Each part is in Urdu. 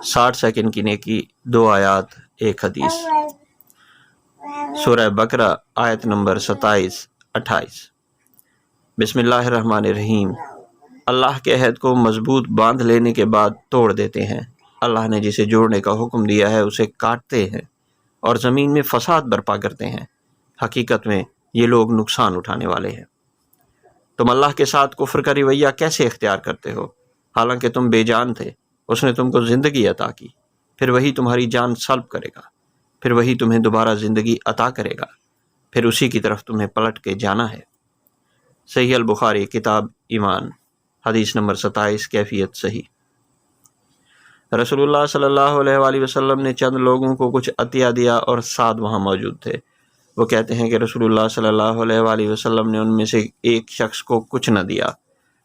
60 سیکنڈ کی نیکی، 2 آیات 1 حدیث۔ سورہ بقرہ آیت نمبر 27-28۔ بسم اللہ الرحمن الرحیم۔ اللہ کے عہد کو مضبوط باندھ لینے کے بعد توڑ دیتے ہیں۔ اللہ نے جسے جوڑنے کا حکم دیا ہے اسے کاٹتے ہیں اور زمین میں فساد برپا کرتے ہیں۔ حقیقت میں یہ لوگ نقصان اٹھانے والے ہیں۔ تم اللہ کے ساتھ کفر کا رویہ کیسے اختیار کرتے ہو؟ حالانکہ تم بے جان تھے، اس نے تم کو زندگی عطا کی، پھر وہی تمہاری جان سلب کرے گا، پھر وہی تمہیں دوبارہ زندگی عطا کرے گا، پھر اسی کی طرف تمہیں پلٹ کے جانا ہے۔ صحیح البخاری کتاب ایمان، حدیث نمبر 27، کیفیت صحیح۔ رسول اللہ صلی اللہ علیہ وآلہ وسلم نے چند لوگوں کو کچھ عطیہ دیا اور سعد وہاں موجود تھے۔ وہ کہتے ہیں کہ رسول اللہ صلی اللہ علیہ وآلہ وسلم نے ان میں سے ایک شخص کو کچھ نہ دیا،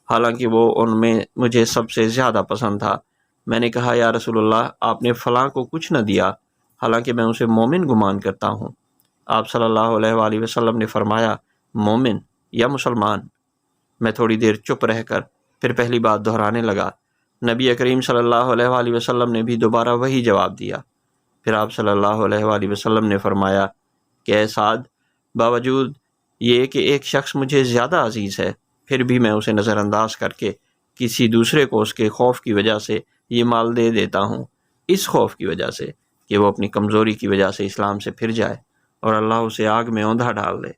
حالانکہ وہ ان میں مجھے سب سے زیادہ پسند تھا۔ میں نے کہا یا رسول اللہ، آپ نے فلاں کو کچھ نہ دیا، حالانکہ میں اسے مومن گمان کرتا ہوں۔ آپ صلی اللہ علیہ وآلہ وسلم نے فرمایا، مومن یا مسلمان؟ میں تھوڑی دیر چپ رہ کر پھر پہلی بات دہرانے لگا۔ نبی کریم صلی اللہ علیہ وآلہ وسلم نے بھی دوبارہ وہی جواب دیا۔ پھر آپ صلی اللہ علیہ وآلہ وسلم نے فرمایا کہ اے سعد، باوجود یہ کہ ایک شخص مجھے زیادہ عزیز ہے، پھر بھی میں اسے نظر انداز کر کے کسی دوسرے کو اس کے خوف کی وجہ سے یہ مال دے دیتا ہوں، اس خوف کی وجہ سے کہ وہ اپنی کمزوری کی وجہ سے اسلام سے پھر جائے اور اللہ اسے آگ میں اوندھا ڈال دے۔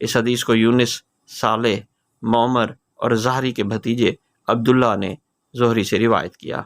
اس حدیث کو یونس، صالح، معمر اور زہری کے بھتیجے عبداللہ نے زہری سے روایت کیا۔